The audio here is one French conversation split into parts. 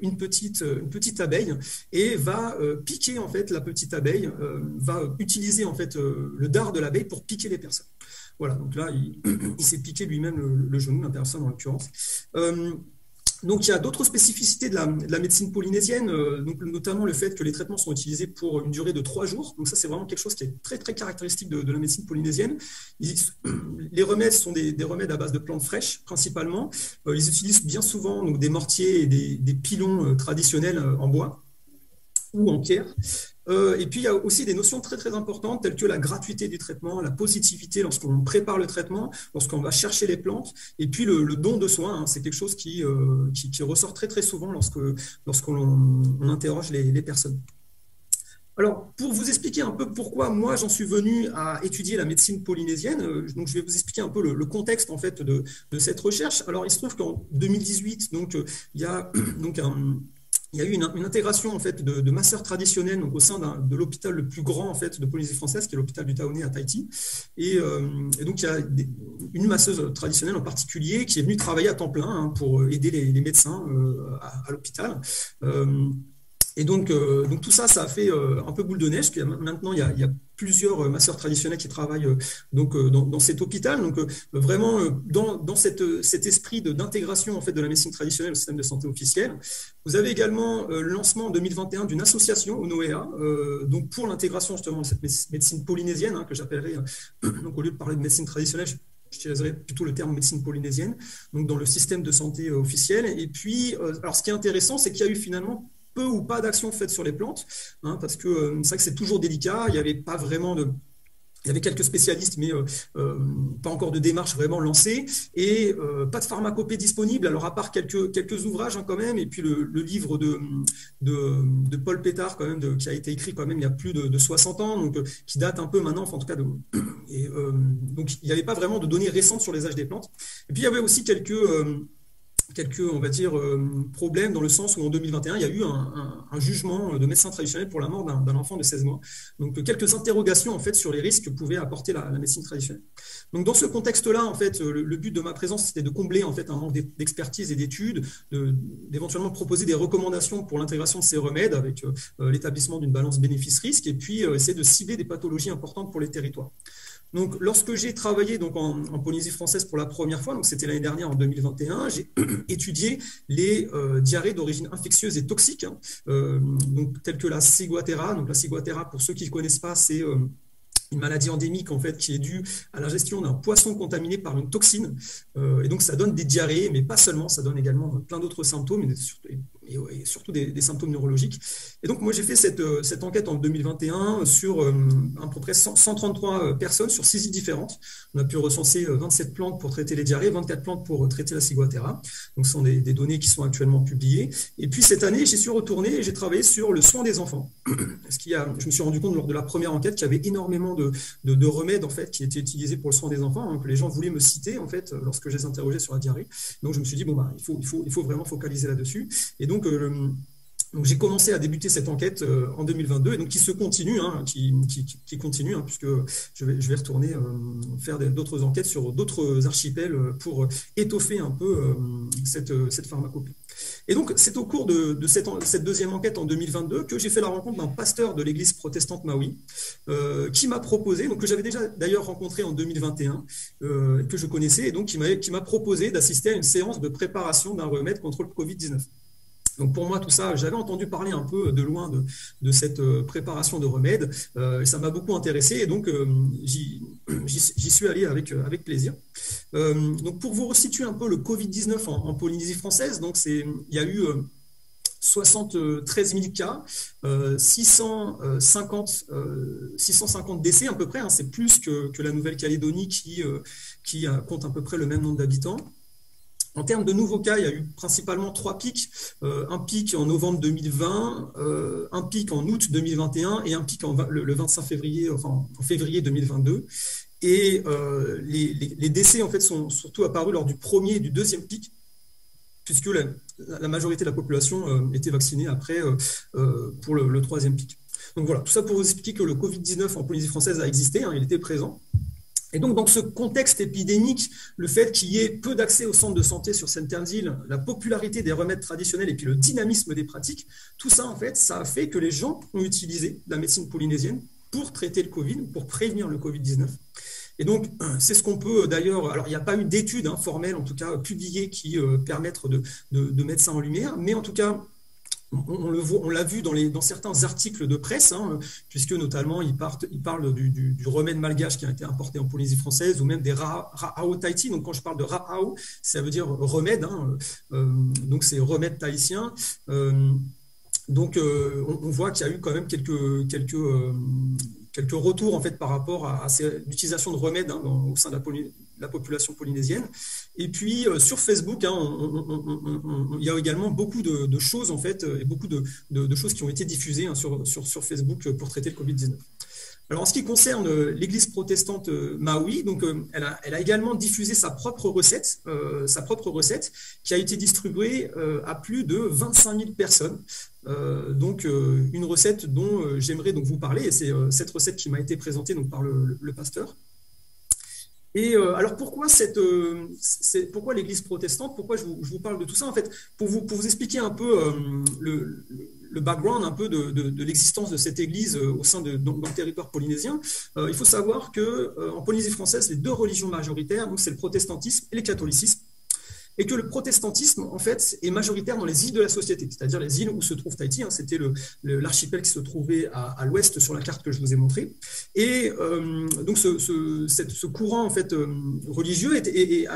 une petite abeille et va piquer en fait la petite abeille, va utiliser en fait le dard de l'abeille pour piquer les personnes. Voilà, donc là, il s'est piqué lui-même le genou, la personne en l'occurrence. Donc, il y a d'autres spécificités de la médecine polynésienne, donc notamment le fait que les traitements sont utilisés pour une durée de 3 jours. Donc, ça, c'est vraiment quelque chose qui est très, très caractéristique de la médecine polynésienne. Les remèdes sont des remèdes à base de plantes fraîches, principalement. Ils utilisent bien souvent donc, des mortiers et des pilons traditionnels en bois ou en pierre. Et puis, il y a aussi des notions très, très importantes telles que la gratuité du traitement, la positivité lorsqu'on prépare le traitement, lorsqu'on va chercher les plantes, et puis le don de soi. Hein, c'est quelque chose qui ressort très, très souvent lorsqu'on interroge les personnes. Alors, pour vous expliquer un peu pourquoi moi j'en suis venu à étudier la médecine polynésienne, donc je vais vous expliquer un peu le contexte en fait de cette recherche. Alors, il se trouve qu'en 2018, donc il y a donc il y a eu une intégration en fait de masseurs traditionnels donc au sein de l'hôpital le plus grand en fait de Polynésie française, qui est l'hôpital du Taoné à Tahiti. Et donc il y a une masseuse traditionnelle en particulier qui est venue travailler à temps plein hein, pour aider les médecins à l'hôpital. Et donc tout ça, ça a fait un peu boule de neige. Puis maintenant, il y a plusieurs masseurs traditionnels qui travaillent dans cet hôpital. Donc vraiment dans cet esprit d'intégration en fait de la médecine traditionnelle au système de santé officiel. Vous avez également le lancement en 2021 d'une association ONOEA, donc pour l'intégration justement de cette médecine polynésienne hein, que j'appellerais donc au lieu de parler de médecine traditionnelle, j'utiliserai plutôt le terme médecine polynésienne, donc dans le système de santé officiel. Et puis, alors ce qui est intéressant, c'est qu'il y a eu finalement peu ou pas d'actions faites sur les plantes, hein, parce que c'est vrai que c'est toujours délicat, il n'y avait pas vraiment il y avait quelques spécialistes, mais pas encore de démarche vraiment lancée, et pas de pharmacopée disponible, alors à part quelques ouvrages hein, quand même, et puis le livre de Paul Pétard, quand même, qui a été écrit quand même il y a plus de 60 ans, donc qui date un peu maintenant, enfin, en tout cas, donc il n'y avait pas vraiment de données récentes sur les âges des plantes. Et puis il y avait aussi quelques on va dire, problèmes dans le sens où en 2021, il y a eu un jugement de médecin traditionnel pour la mort d'un enfant de 16 mois. Donc, quelques interrogations, en fait, sur les risques que pouvait apporter la médecine traditionnelle. Donc, dans ce contexte-là, en fait, le but de ma présence, c'était de combler, en fait, un manque d'expertise et d'études, d'éventuellement proposer des recommandations pour l'intégration de ces remèdes avec l'établissement d'une balance bénéfice-risque et puis essayer de cibler des pathologies importantes pour les territoires. Donc, lorsque j'ai travaillé donc, en Polynésie française pour la première fois, donc c'était l'année dernière en 2021, j'ai étudié les diarrhées d'origine infectieuse et toxique, hein, donc, telles que la ciguatera. Donc, la ciguatera, pour ceux qui ne connaissent pas, c'est une maladie endémique en fait qui est due à la gestion d'un poisson contaminé par une toxine. Et donc, ça donne des diarrhées, mais pas seulement, ça donne également plein d'autres symptômes, et surtout des symptômes neurologiques. Et donc, moi, j'ai fait cette enquête en 2021 sur à peu près 133 personnes sur 6 îles différentes. On a pu recenser 27 plantes pour traiter les diarrhées, 24 plantes pour traiter la ciguatera. Donc, ce sont des données qui sont actuellement publiées. Et puis, cette année, j'y suis retourné et j'ai travaillé sur le soin des enfants. Je me suis rendu compte lors de la première enquête qu'il y avait énormément de remèdes en fait, qui étaient utilisés pour le soin des enfants, hein, que les gens voulaient me citer en fait, lorsque je les interrogeais sur la diarrhée. Donc, je me suis dit, bon, bah, il faut vraiment focaliser là-dessus. Et donc, j'ai commencé à débuter cette enquête en 2022 et donc qui se continue, hein, qui continue, hein, puisque je vais retourner faire d'autres enquêtes sur d'autres archipels pour étoffer un peu cette pharmacopée. Et donc, c'est au cours de cette deuxième enquête en 2022 que j'ai fait la rencontre d'un pasteur de l'église protestante Maui qui m'a proposé, donc que j'avais déjà d'ailleurs rencontré en 2021, que je connaissais, et donc qui m'a proposé d'assister à une séance de préparation d'un remède contre le Covid-19. Donc pour moi, tout ça, j'avais entendu parler un peu de loin de cette préparation de remèdes, et ça m'a beaucoup intéressé, et donc j'y suis allé avec plaisir. Donc pour vous resituer un peu le Covid-19 en Polynésie française, donc il y a eu 73 000 cas, 650 décès à peu près, hein, c'est plus que la Nouvelle-Calédonie qui compte à peu près le même nombre d'habitants. En termes de nouveaux cas, il y a eu principalement 3 pics. Un pic en novembre 2020, un pic en août 2021 et un pic le 25 février, enfin en février 2022. Et les décès en fait sont surtout apparus lors du premier et du deuxième pic, puisque la majorité de la population était vaccinée après pour le troisième pic. Donc voilà, tout ça pour vous expliquer que le Covid-19 en Polynésie française a existé, hein, il était présent. Et donc, dans ce contexte épidémique, le fait qu'il y ait peu d'accès aux centres de santé sur certaines îles, la popularité des remèdes traditionnels et puis le dynamisme des pratiques, tout ça, en fait, ça a fait que les gens ont utilisé la médecine polynésienne pour traiter le Covid, pour prévenir le Covid-19. Et donc, c'est ce qu'on peut d'ailleurs. Alors, il n'y a pas eu d'études formelles, en tout cas publiées, qui permettent de mettre ça en lumière, mais en tout cas, on l'a vu dans certains articles de presse, puisque notamment ils parlent du remède malgache qui a été importé en Polynésie française, ou même des Ra'ao Tahiti. Donc quand je parle de Ra'ao, ça veut dire remède, donc c'est remède tahitien. On voit qu'il y a eu quand même quelques retours en fait par rapport à l'utilisation de remèdes au sein de la population polynésienne. Et puis sur Facebook, il y a également beaucoup de choses en fait, et beaucoup de choses qui ont été diffusées sur Facebook pour traiter le Covid-19. Alors, en ce qui concerne l'Église protestante Maui, donc elle a également diffusé sa propre recette qui a été distribuée à plus de 25 000 personnes. Une recette dont j'aimerais donc vous parler, et c'est cette recette qui m'a été présentée donc par le pasteur. Et alors pourquoi pourquoi l'Église protestante? Pourquoi je vous parle de tout ça? En fait, pour vous expliquer un peu le background un peu de l'existence de cette Église au sein dans le territoire polynésien, il faut savoir que en Polynésie française, les deux religions majoritaires, donc c'est le protestantisme et le catholicisme. Et que le protestantisme, en fait, est majoritaire dans les îles de la société, c'est-à-dire les îles où se trouve Tahiti. C'était l'archipel qui se trouvait à l'ouest sur la carte que je vous ai montrée. Et donc, ce courant en fait, religieux est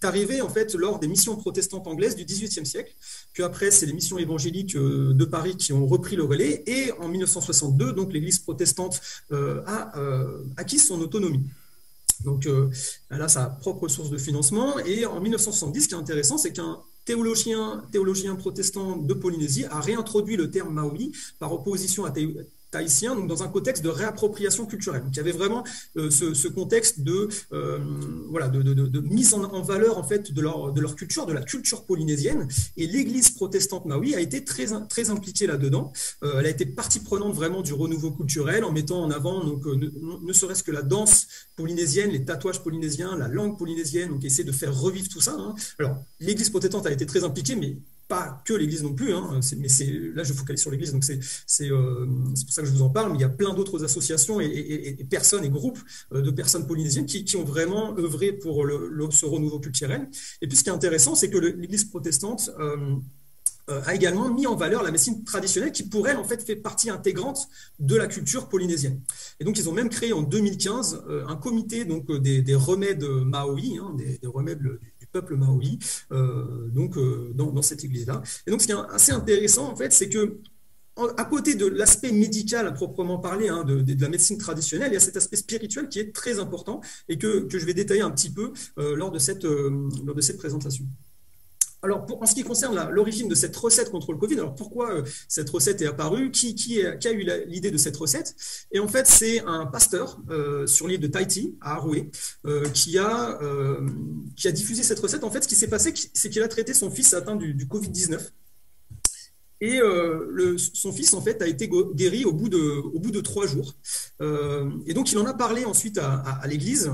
arrivé en fait, lors des missions protestantes anglaises du XVIIIe siècle, puis après, c'est les missions évangéliques de Paris qui ont repris le relais, et en 1962, donc, l'Église protestante a acquis son autonomie. Donc, elle a sa propre source de financement. Et en 1970, ce qui est intéressant, c'est qu'un théologien protestant de Polynésie a réintroduit le terme Maori par opposition à tahitien, donc dans un contexte de réappropriation culturelle. Donc, il y avait vraiment ce contexte de mise en valeur en fait de leur culture, de la culture polynésienne. Et l'Église protestante Maui a été très impliquée là-dedans. Elle a été partie prenante vraiment du renouveau culturel en mettant en avant donc ne serait-ce que la danse polynésienne, les tatouages polynésiens, la langue polynésienne, donc essayer de faire revivre tout ça. Alors, l'Église protestante a été très impliquée, mais pas que l'Église non plus, mais là je focalise sur l'Église, donc c'est pour ça que je vous en parle, mais il y a plein d'autres associations et personnes et groupes de personnes polynésiennes qui ont vraiment œuvré pour ce renouveau culturel. Et puis ce qui est intéressant, c'est que l'Église protestante a également mis en valeur la médecine traditionnelle qui, pour elle, en fait, fait partie intégrante de la culture polynésienne. Et donc, ils ont même créé en 2015 un comité donc, des remèdes Maori, des remèdes du peuple Maori, dans cette église-là. Et donc, ce qui est assez intéressant, en fait, c'est que à côté de l'aspect médical à proprement parler de la médecine traditionnelle, il y a cet aspect spirituel qui est très important et que je vais détailler un petit peu lors de cette présentation. Alors, en ce qui concerne l'origine de cette recette contre le Covid, alors pourquoi cette recette est apparue? Qui a eu l'idée de cette recette? Et en fait, c'est un pasteur sur l'île de Tahiti, à Aroué, qui a diffusé cette recette. En fait, ce qui s'est passé, c'est qu'il a traité son fils atteint du Covid-19. Et son fils, en fait, a été guéri au bout de 3 jours. Et donc, il en a parlé ensuite à l'Église,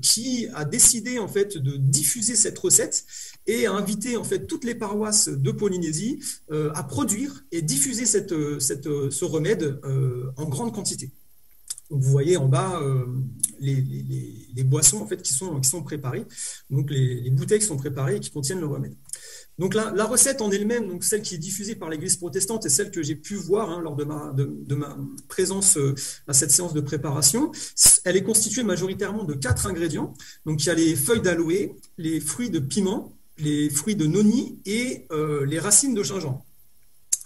qui a décidé, en fait, de diffuser cette recette et a invité, en fait, toutes les paroisses de Polynésie à produire et diffuser ce remède en grande quantité. Donc, vous voyez en bas les boissons, en fait, qui sont préparées, donc les bouteilles qui sont préparées et qui contiennent le remède. Donc la recette en elle-même, donc celle qui est diffusée par l'Église protestante et celle que j'ai pu voir lors de ma présence à cette séance de préparation, elle est constituée majoritairement de 4 ingrédients. Donc il y a les feuilles d'aloe, les fruits de piment, les fruits de noni et les racines de gingembre.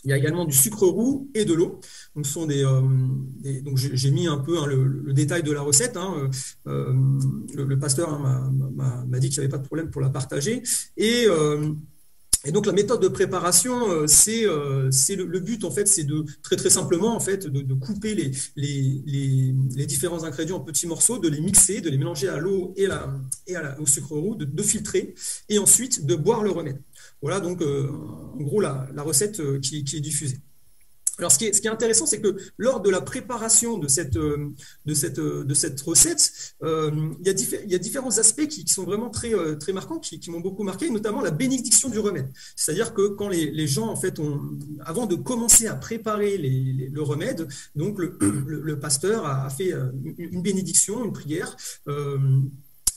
Il y a également du sucre roux et de l'eau. Donc, donc j'ai mis un peu le détail de la recette. Le pasteur m'a dit qu'il n'y avait pas de problème pour la partager. Et donc la méthode de préparation, c'est le but en fait, c'est de très très simplement en fait de couper les différents ingrédients en petits morceaux, de les mixer, de les mélanger à l'eau et au sucre roux, de filtrer et ensuite de boire le remède. Voilà donc en gros la recette qui est diffusée. Alors, ce qui est intéressant, c'est que lors de la préparation de cette recette, il y a différents aspects qui sont vraiment très marquants, qui m'ont beaucoup marqué, notamment la bénédiction du remède. C'est-à-dire que quand les gens, en fait, avant de commencer à préparer le remède, donc le pasteur a fait une bénédiction, une prière.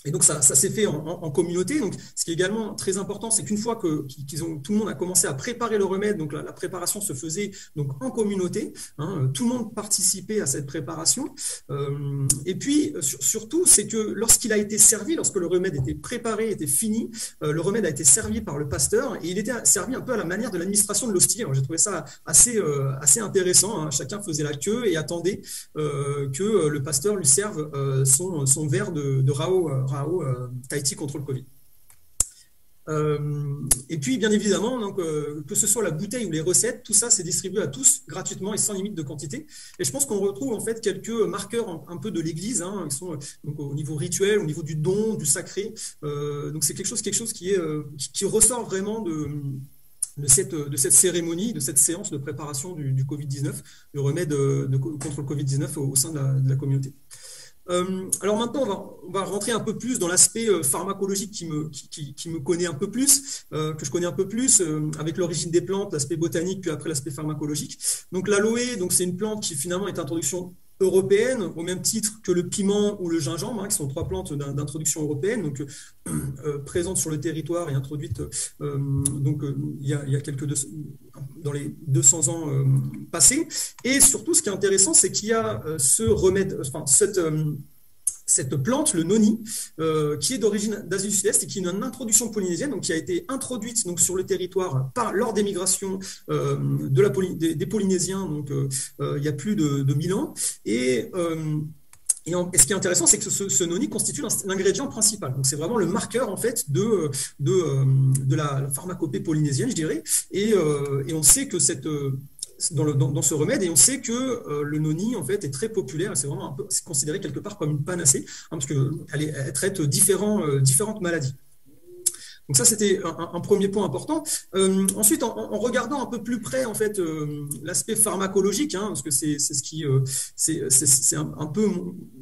Et donc ça s'est fait en communauté. Donc, ce qui est également très important, c'est qu'une fois que tout le monde a commencé à préparer le remède, donc la préparation se faisait donc en communauté. Tout le monde participait à cette préparation. Et puis surtout, c'est que lorsqu'il a été servi, lorsque le remède était préparé, était fini, le remède a été servi par le pasteur et il était servi un peu à la manière de l'administration de l'hostie. J'ai trouvé ça assez intéressant. Chacun faisait la queue et attendait que le pasteur lui serve son verre de Rao Tahiti contre le Covid. Et puis, bien évidemment, donc, que ce soit la bouteille ou les recettes, tout ça, c'est distribué à tous gratuitement et sans limite de quantité. Et je pense qu'on retrouve en fait quelques marqueurs un peu de l'Église, qui sont donc, au niveau rituel, au niveau du don, du sacré. Donc, c'est quelque chose qui ressort vraiment de cette cérémonie, de cette séance de préparation du Covid-19, du remède contre le Covid-19 au sein de la communauté. Alors maintenant, on va rentrer un peu plus dans l'aspect pharmacologique qui me connaît un peu plus, que je connais un peu plus, avec l'origine des plantes, l'aspect botanique, puis après l'aspect pharmacologique. Donc l'aloe, donc c'est une plante qui finalement est d'introduction européenne, au même titre que le piment ou le gingembre, qui sont trois plantes d'introduction européenne, donc présentes sur le territoire et introduites il y a dans les 200 ans passés. Et surtout, ce qui est intéressant, c'est qu'il y a ce remède, enfin cette plante, le noni, qui est d'origine d'Asie du Sud-Est et qui est une introduction polynésienne, donc qui a été introduite donc sur le territoire lors des migrations des Polynésiens, donc il y a plus de 1000 ans. Et ce qui est intéressant, c'est que ce noni constitue l'ingrédient principal. Donc, c'est vraiment le marqueur en fait de la pharmacopée polynésienne, je dirais. Et on sait que dans ce remède, et on sait que le noni en fait est très populaire. C'est vraiment c'est considéré quelque part comme une panacée, parce qu'elle traite différentes maladies. Donc ça, c'était un premier point important. Ensuite, en regardant un peu plus près en fait l'aspect pharmacologique, parce que c'est ce qui c'est un peu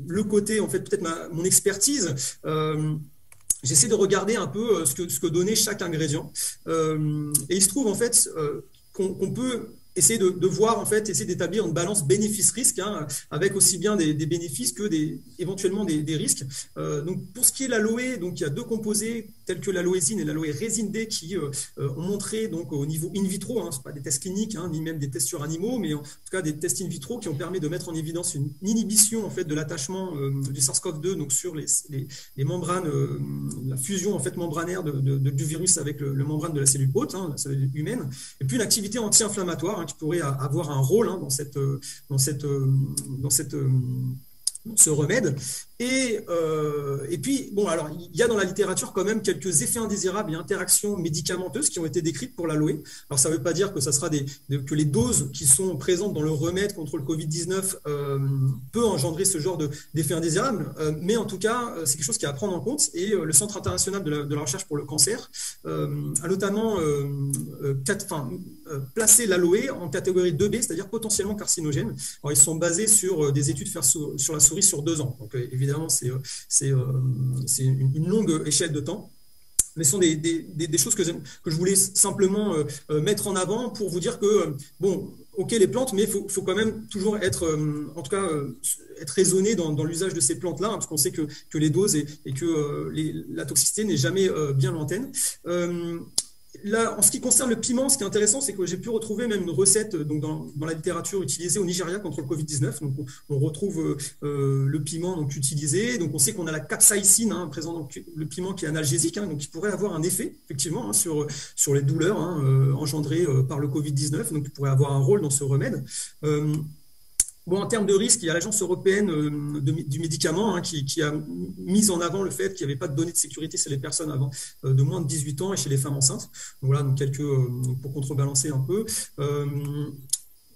le côté en fait peut-être mon expertise. J'essaie de regarder un peu ce que donnait chaque ingrédient. Et il se trouve en fait qu'on peut essayer de voir, en fait, essayer d'établir une balance bénéfice-risque, avec aussi bien des bénéfices que éventuellement des risques. Donc, pour ce qui est de l'aloe, donc, il y a deux composés tels que l'aloésine et l'aloe résine D qui ont montré donc, au niveau in vitro, ce ne sont pas des tests cliniques, ni même des tests sur animaux, mais en tout cas des tests in vitro qui ont permis de mettre en évidence une inhibition en fait, de l'attachement du SARS-CoV-2 donc, sur les membranes, la fusion en fait, membranaire du virus avec le membrane de la cellule hôte, la cellule humaine, et puis une activité anti-inflammatoire qui pourrait avoir un rôle dans ce remède. Et puis, bon, alors, il y a dans la littérature quand même quelques effets indésirables et interactions médicamenteuses qui ont été décrites pour l'aloe. Alors, ça ne veut pas dire que ça sera que les doses qui sont présentes dans le remède contre le Covid-19 peut engendrer ce genre d'effets indésirables, mais en tout cas, c'est quelque chose qui est à prendre en compte. Et le Centre international de la recherche pour le cancer a notamment placé l'aloe en catégorie 2B, c'est-à-dire potentiellement carcinogène. Alors, ils sont basés sur des études faites sur la souris sur 2 ans. Donc, évidemment, c'est une longue échelle de temps. Mais ce sont des choses que je voulais simplement mettre en avant pour vous dire que, bon, ok, les plantes, mais il faut quand même toujours être, en tout cas, être raisonné dans l'usage de ces plantes-là, parce qu'on sait que les doses et que la toxicité n'est jamais bien lointaine. Là, en ce qui concerne le piment, ce qui est intéressant, c'est que j'ai pu retrouver même une recette donc dans la littérature utilisée au Nigeria contre le Covid-19. Donc, on retrouve le piment donc, utilisé. Donc, on sait qu'on a la capsaïcine présente dans le piment qui est analgésique, donc qui pourrait avoir un effet, effectivement, sur les douleurs engendrées par le Covid-19. Donc, qui pourrait avoir un rôle dans ce remède. Bon, en termes de risque, il y a l'Agence européenne du médicament qui a mis en avant le fait qu'il n'y avait pas de données de sécurité chez les personnes avant de moins de 18 ans et chez les femmes enceintes. Donc voilà, donc pour contrebalancer un peu.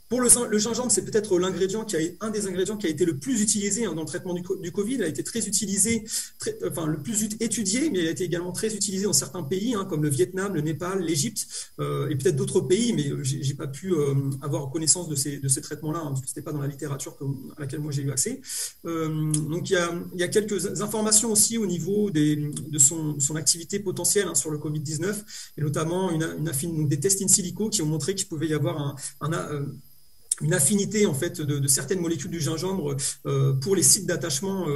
Pour le gingembre, c'est peut-être un des ingrédients qui a été le plus utilisé dans le traitement du Covid. Il a été très utilisé, le plus étudié, mais il a été également très utilisé dans certains pays, comme le Vietnam, le Népal, l'Égypte, et peut-être d'autres pays, mais j'ai pas pu avoir connaissance de ces traitements-là, parce que c'était pas dans la littérature à laquelle moi j'ai eu accès. Donc il y a quelques informations aussi au niveau de son activité potentielle sur le Covid-19, et notamment des tests in silico qui ont montré qu'il pouvait y avoir une affinité en fait de certaines molécules du gingembre pour les sites d'attachement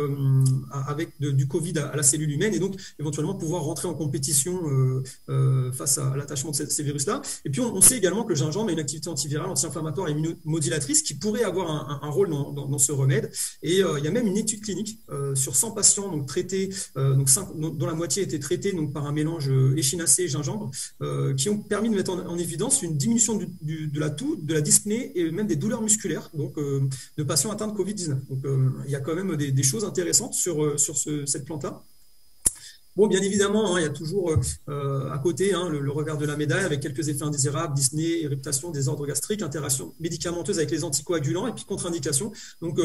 du Covid à la cellule humaine, et donc éventuellement pouvoir rentrer en compétition face à l'attachement de ces virus-là. Et puis on sait également que le gingembre a une activité antivirale, anti-inflammatoire et immunomodulatrice qui pourrait avoir un rôle dans ce remède. Et il y a même une étude clinique sur 100 patients donc traités, dont la moitié était traitée par un mélange échinacée et gingembre, qui ont permis de mettre en évidence une diminution de la toux, de la dyspnée et même des douleurs musculaires de patients atteints de Covid-19. Donc, il y a quand même des choses intéressantes sur cette plante-là. Bon, bien évidemment, il y a toujours à côté le revers de la médaille avec quelques effets indésirables, dyspnée, irritation, désordre gastrique, interaction médicamenteuse avec les anticoagulants et puis contre-indication. Donc,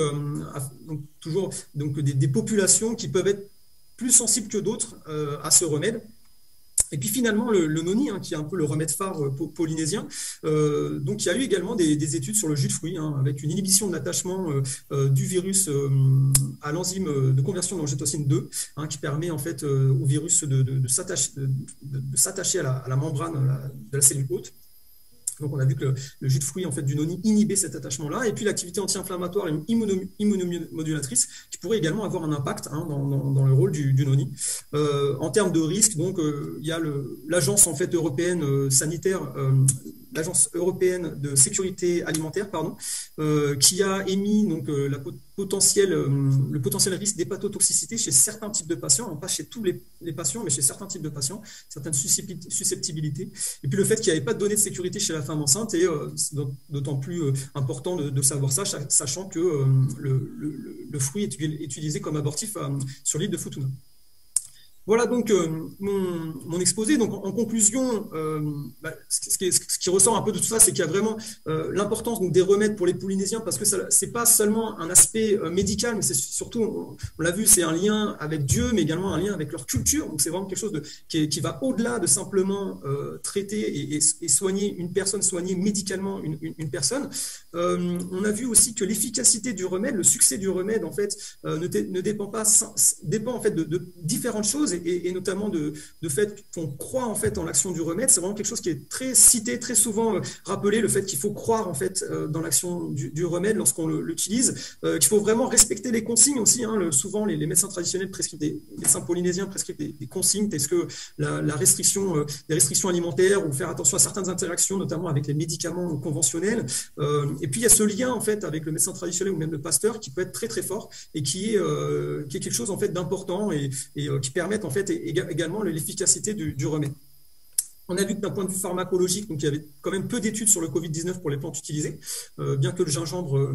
toujours des populations qui peuvent être plus sensibles que d'autres à ce remède. Et puis finalement, le noni, qui est un peu le remède phare polynésien, donc il y a eu également des études sur le jus de fruits, avec une inhibition de l'attachement du virus à l'enzyme de conversion d'angiotensin 2, qui permet en fait au virus de s'attacher à la membrane de la cellule hôte. Donc, on a vu que le jus de fruits en fait, du noni inhibait cet attachement-là. Et puis, l'activité anti-inflammatoire et immunomodulatrice qui pourrait également avoir un impact dans le rôle du noni. En termes de risque, donc, il y a l'agence en fait, européenne sanitaire, l'agence européenne de sécurité alimentaire, qui a émis donc, le potentiel risque d'hépatotoxicité chez certains types de patients, pas chez tous les patients, mais chez certains types de patients, certaines susceptibilité. Et puis le fait qu'il n'y avait pas de données de sécurité chez la femme enceinte est d'autant plus important de savoir ça, sachant que le fruit est utilisé comme abortif sur l'île de Futuna. Voilà donc mon exposé. Donc en conclusion, ce qui ressort un peu de tout ça, c'est qu'il y a vraiment l'importance des remèdes pour les Polynésiens, parce que c'est pas seulement un aspect médical, mais c'est surtout, on l'a vu, c'est un lien avec Dieu, mais également un lien avec leur culture. Donc c'est vraiment quelque chose qui va au-delà de simplement traiter et soigner une personne, soigner médicalement une personne. On a vu aussi que l'efficacité du remède, le succès du remède en fait ne dépend pas, dépend en fait de différentes choses. Et notamment de fait qu'on croit en fait en l'action du remède. C'est vraiment quelque chose qui est très cité, très souvent rappelé, le fait qu'il faut croire en fait dans l'action du remède lorsqu'on l'utilise, qu'il faut vraiment respecter les consignes aussi. Souvent les médecins traditionnels prescrivent, les médecins polynésiens prescrivent des consignes, est-ce que les restrictions alimentaires ou faire attention à certaines interactions, notamment avec les médicaments conventionnels. Et puis il y a ce lien en fait avec le médecin traditionnel ou même le pasteur qui peut être très très fort et qui est quelque chose en fait d'important et qui permet en fait également l'efficacité du remède. On a vu que d'un point de vue pharmacologique, donc il y avait quand même peu d'études sur le Covid-19 pour les plantes utilisées, bien que le gingembre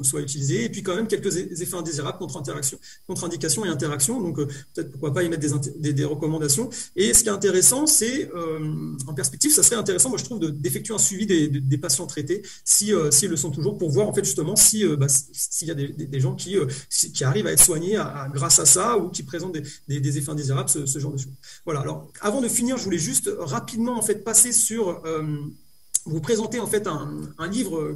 soit utilisé, et puis quand même quelques effets indésirables, contre-indications et interactions, donc peut-être pourquoi pas y mettre des recommandations. Et ce qui est intéressant, c'est, en perspective, ça serait intéressant, moi je trouve, d'effectuer un suivi des patients traités, s'ils le sont toujours, pour voir en fait justement s'il y a des gens qui arrivent à être soignés grâce à ça, ou qui présentent des effets indésirables, ce genre de choses. Voilà, alors avant de finir, je voulais juste rapidement en fait passer sur vous présenter en fait un livre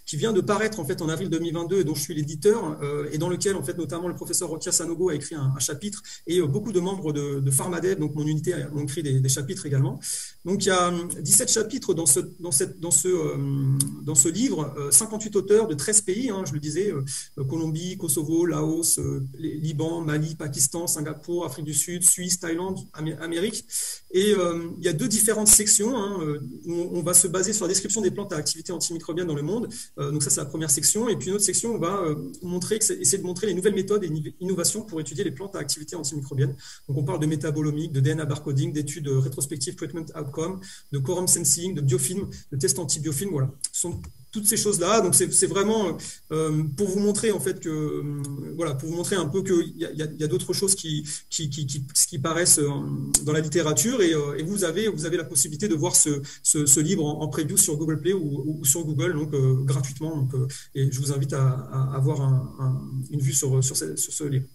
qui vient de paraître en fait en avril 2022 et dont je suis l'éditeur, et dans lequel en fait notamment le professeur Rokia Sanogo a écrit un chapitre, et beaucoup de membres de Pharmadev, donc mon unité, ont écrit des chapitres également. Donc il y a 17 chapitres dans ce livre, 58 auteurs de 13 pays, je le disais, Colombie, Kosovo, Laos, Liban, Mali, Pakistan, Singapour, Afrique du Sud, Suisse, Thaïlande, Amérique. Et il y a deux différentes sections où on va se baser sur la description des plantes à activité antimicrobienne dans le monde. Donc ça, c'est la première section. Et puis une autre section, on va essayer de montrer les nouvelles méthodes et innovations pour étudier les plantes à activité antimicrobienne. Donc on parle de métabolomique, de DNA barcoding, d'études rétrospectives treatment outcome, de quorum sensing, de biofilm, de tests anti-biofilm. Voilà. Ce sont toutes ces choses-là. Donc c'est vraiment pour vous montrer en fait que voilà, pour vous montrer un peu qu'il y a d'autres choses qui paraissent dans la littérature et vous avez la possibilité de voir ce livre en preview sur Google Play ou sur Google donc gratuitement. Donc, et je vous invite à avoir une vue sur ce livre.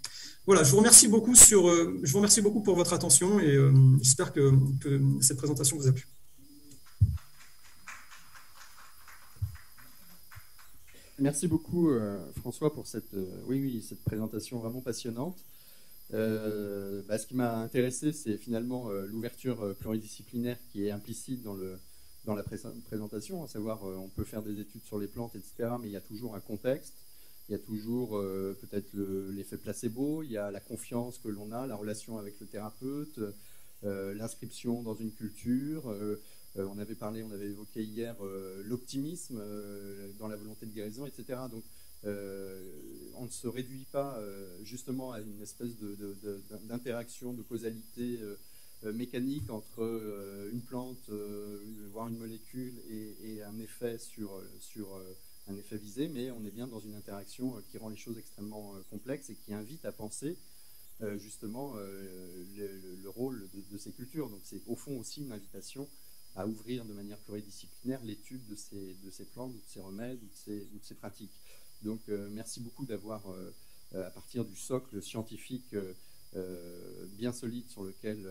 Voilà, je vous remercie beaucoup pour votre attention et j'espère que cette présentation vous a plu. Merci beaucoup François pour cette présentation vraiment passionnante. Ce qui m'a intéressé, c'est finalement l'ouverture pluridisciplinaire qui est implicite dans la présentation, à savoir on peut faire des études sur les plantes, etc., mais il y a toujours un contexte, il y a toujours peut-être l'effet placebo, il y a la confiance que l'on a, la relation avec le thérapeute, l'inscription dans une culture. On avait évoqué hier l'optimisme dans la volonté de guérison, etc. Donc, on ne se réduit pas justement à une espèce d'interaction, de causalité mécanique entre une plante, voire une molécule, et un effet sur un effet visé, mais on est bien dans une interaction qui rend les choses extrêmement complexes et qui invite à penser justement le rôle de ces cultures. Donc, c'est au fond aussi une invitation à ouvrir de manière pluridisciplinaire l'étude de ces plantes, de ces remèdes, ou de ces pratiques. Donc, merci beaucoup d'avoir, à partir du socle scientifique bien solide sur lequel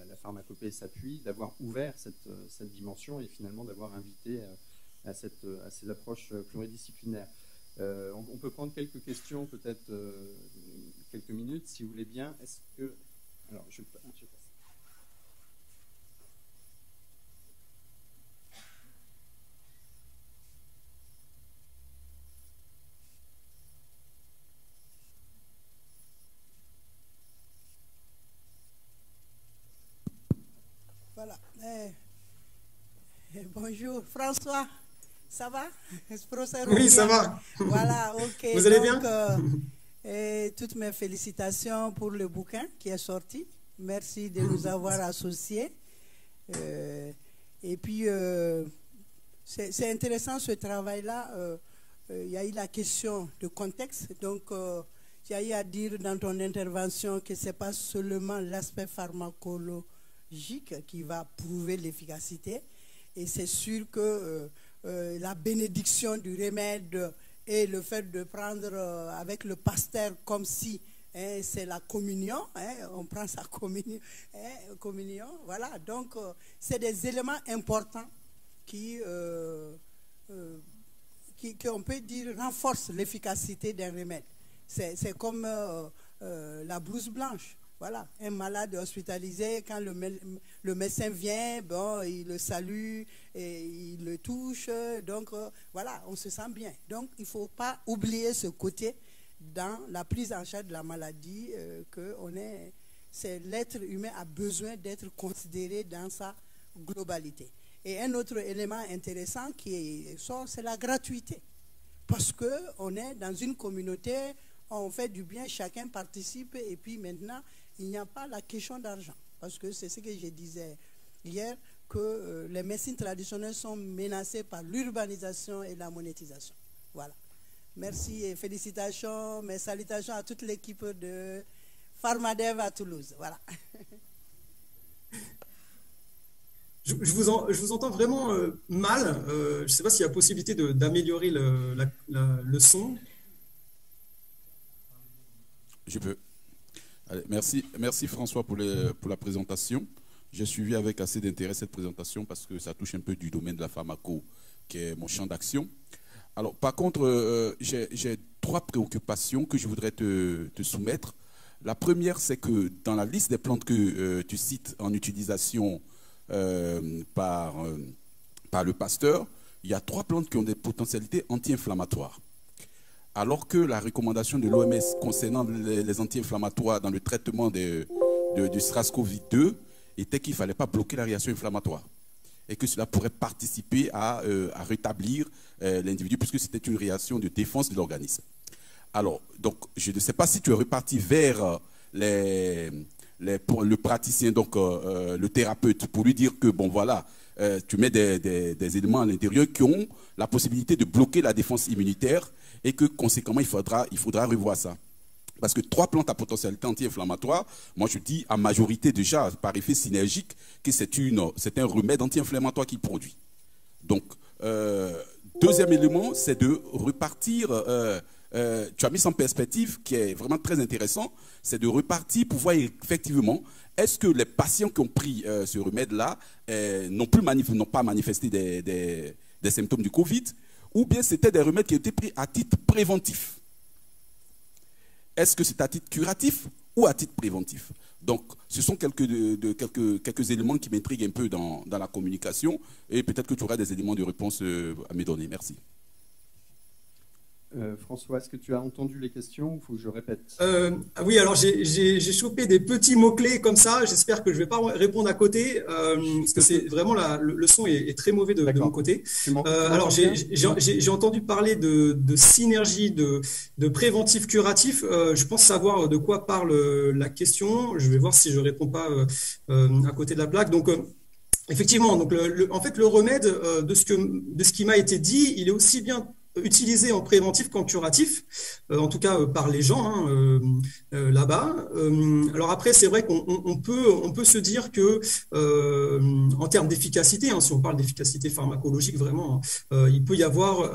la pharmacopée s'appuie, d'avoir ouvert cette dimension et finalement d'avoir invité à ces approches pluridisciplinaires. On peut prendre quelques questions, peut-être quelques minutes, si vous voulez bien. Est-ce que... Alors, je passe. Voilà. Bonjour François, ça va? Oui, ça va. Voilà, ok. Vous allez bien? Toutes mes félicitations pour le bouquin qui est sorti. Merci de nous avoir associés. Et puis, c'est intéressant ce travail-là. Il y a eu la question de contexte. Donc, il y a eu à dire dans ton intervention que ce n'est pas seulement l'aspect pharmacologique qui va prouver l'efficacité. Et c'est sûr que la bénédiction du remède et le fait de prendre avec le pasteur comme si c'est la communion, on prend sa communion, voilà. Donc, c'est des éléments importants qui on peut dire, renforcent l'efficacité d'un remède. C'est comme la blouse blanche. Voilà, un malade hospitalisé, quand le médecin vient, bon, il le salue, et il le touche, donc voilà, on se sent bien. Donc il ne faut pas oublier ce côté dans la prise en charge de la maladie, l'être humain a besoin d'être considéré dans sa globalité. Et un autre élément intéressant qui sort, c'est la gratuité. Parce qu'on est dans une communauté, on fait du bien, chacun participe, et puis maintenant, il n'y a pas la question d'argent. Parce que c'est ce que je disais hier, que les médecines traditionnelles sont menacées par l'urbanisation et la monétisation. Voilà. Merci et félicitations, mes salutations à toute l'équipe de Pharmadev à Toulouse. Voilà. Je vous entends vraiment mal. Je ne sais pas s'il y a possibilité d'améliorer le son. Je peux. Allez, merci François pour la présentation. J'ai suivi avec assez d'intérêt cette présentation parce que ça touche un peu du domaine de la pharmaco, qui est mon champ d'action. Alors, par contre, j'ai 3 préoccupations que je voudrais te soumettre. La première, c'est que dans la liste des plantes que tu cites en utilisation par le pasteur, il y a 3 plantes qui ont des potentialités anti-inflammatoires. Alors que la recommandation de l'OMS concernant les anti-inflammatoires dans le traitement du SARS-CoV-2 était qu'il ne fallait pas bloquer la réaction inflammatoire et que cela pourrait participer à rétablir l'individu puisque c'était une réaction de défense de l'organisme. Alors, donc, je ne sais pas si tu es reparti vers pour le praticien, donc le thérapeute, pour lui dire que, bon, voilà, tu mets des éléments à l'intérieur qui ont la possibilité de bloquer la défense immunitaire et que, conséquemment, il faudra revoir ça. Parce que 3 plantes à potentialité anti-inflammatoire, moi je dis à majorité déjà, par effet synergique, que c'est un remède anti-inflammatoire qu'il produit. Donc, deuxième élément, c'est de repartir, tu as mis ça en perspective, qui est vraiment très intéressant, c'est de repartir pour voir effectivement, est-ce que les patients qui ont pris ce remède-là n'ont pas manifesté des symptômes du Covid, ou bien c'était des remèdes qui étaient pris à titre préventif. Est-ce que c'est à titre curatif ou à titre préventif? Donc, ce sont quelques éléments qui m'intriguent un peu dans la communication et peut-être que tu auras des éléments de réponse à me donner. Merci. François, est-ce que tu as entendu les questions ou il faut que je répète? Oui, alors j'ai chopé des petits mots-clés comme ça. J'espère que je ne vais pas répondre à côté parce que c'est vraiment le son est très mauvais de mon côté. Alors, j'ai entendu parler de synergie, de préventif curatif. Je pense savoir de quoi parle la question. Je vais voir si je ne réponds pas à côté de la plaque. Donc, effectivement, donc en fait, le remède de ce qui m'a été dit, il est aussi bien utilisé en préventif qu'en curatif, en tout cas par les gens là-bas. Alors après, c'est vrai qu'on peut se dire que en termes d'efficacité, si on parle d'efficacité pharmacologique vraiment, il peut y avoir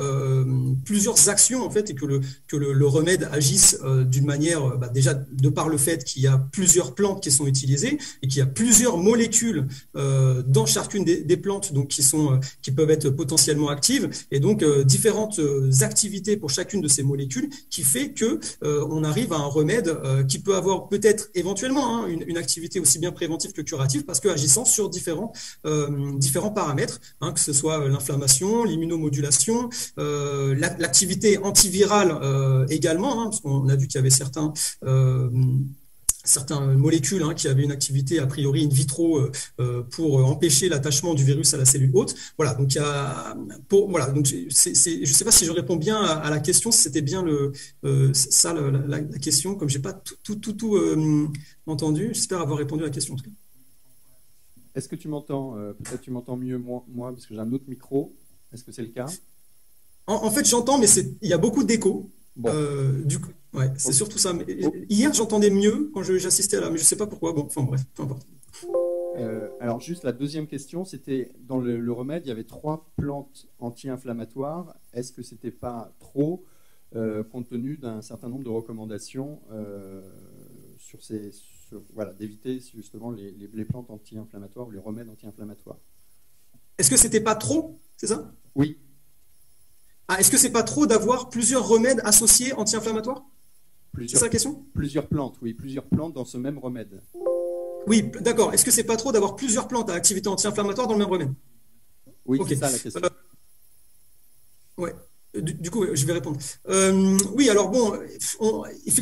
plusieurs actions en fait et que le remède agisse d'une manière, déjà de par le fait qu'il y a plusieurs plantes qui sont utilisées et qu'il y a plusieurs molécules dans chacune des plantes donc qui peuvent être potentiellement actives et donc différentes activités pour chacune de ces molécules qui fait que on arrive à un remède qui peut avoir peut-être éventuellement une activité aussi bien préventive que curative parce que agissant sur différents paramètres, que ce soit l'inflammation, l'immunomodulation, l'activité antivirale également, parce qu'on a vu qu'il y avait certaines molécules qui avaient une activité a priori in vitro pour empêcher l'attachement du virus à la cellule hôte. Voilà, donc donc je ne sais pas si je réponds bien à la question, si c'était bien la question, comme j'ai pas tout entendu. J'espère avoir répondu à la question en tout cas. Est-ce que tu m'entends peut-être tu m'entends mieux moi parce que j'ai un autre micro. Est-ce que c'est le cas? En fait, j'entends, mais il y a beaucoup d'écho. Bon. Du coup, ouais, c'est surtout ça. Hier, j'entendais mieux quand j'assistais à mais je ne sais pas pourquoi. Bon, enfin bref, peu importe. Alors, juste la deuxième question, c'était dans le remède, il y avait 3 plantes anti-inflammatoires. Est-ce que c'était pas trop, compte tenu d'un certain nombre de recommandations d'éviter justement les plantes anti-inflammatoires ou les remèdes anti-inflammatoires? Est-ce que c'était pas trop, c'est ça? Oui. Est-ce que c'est pas trop d'avoir plusieurs remèdes associés anti-inflammatoires? C'est ça la question? Plusieurs plantes, oui, plusieurs plantes dans ce même remède. Oui, d'accord. Est-ce que c'est pas trop d'avoir plusieurs plantes à activité anti-inflammatoire dans le même remède? Oui, okay. C'est ça la question. Ouais. Du coup, je vais répondre. Oui, alors bon,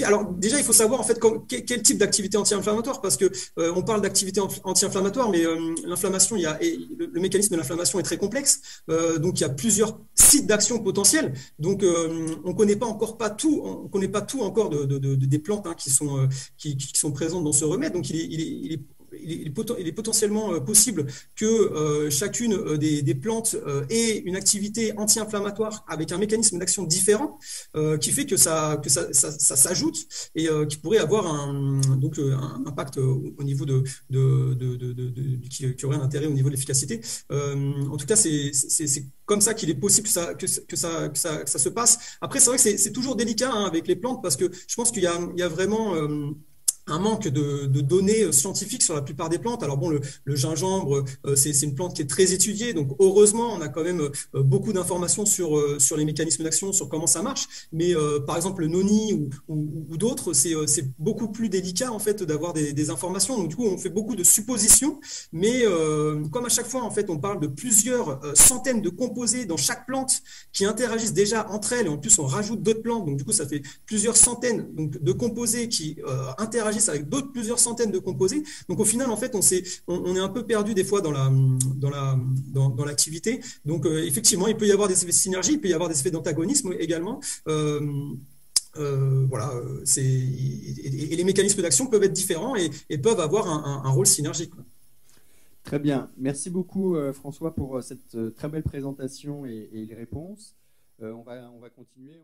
alors déjà, il faut savoir en fait quel type d'activité anti-inflammatoire, parce que on parle d'activité anti-inflammatoire, mais l'inflammation, le mécanisme de l'inflammation est très complexe. Donc, il y a plusieurs sites d'action potentiels. Donc, on connaît pas tout encore des plantes qui sont présentes dans ce remède. Donc, il est potentiellement possible que chacune des plantes ait une activité anti-inflammatoire avec un mécanisme d'action différent qui fait que ça s'ajoute et qui pourrait avoir un impact au niveau qui aurait un intérêt au niveau de l'efficacité. En tout cas, c'est comme ça qu'il est possible que ça se passe. Après, c'est vrai que c'est toujours délicat avec les plantes parce que je pense qu'il y a vraiment un manque de données scientifiques sur la plupart des plantes. Alors bon, le gingembre, c'est une plante qui est très étudiée, donc heureusement, on a quand même beaucoup d'informations sur les mécanismes d'action, sur comment ça marche. Mais par exemple, le noni ou d'autres, c'est beaucoup plus délicat en fait d'avoir des informations. Donc du coup, on fait beaucoup de suppositions, mais comme à chaque fois, en fait, on parle de plusieurs centaines de composés dans chaque plante qui interagissent déjà entre elles, et en plus, on rajoute d'autres plantes. Donc du coup, ça fait plusieurs centaines de composés qui interagissent avec plusieurs centaines de composés. Donc au final, en fait, on est un peu perdu des fois dans l'activité. Donc effectivement, il peut y avoir des effets de synergie, il peut y avoir des effets d'antagonisme également. Voilà, et les mécanismes d'action peuvent être différents et peuvent avoir un rôle synergique. Très bien. Merci beaucoup, François, pour cette très belle présentation et les réponses. On va continuer.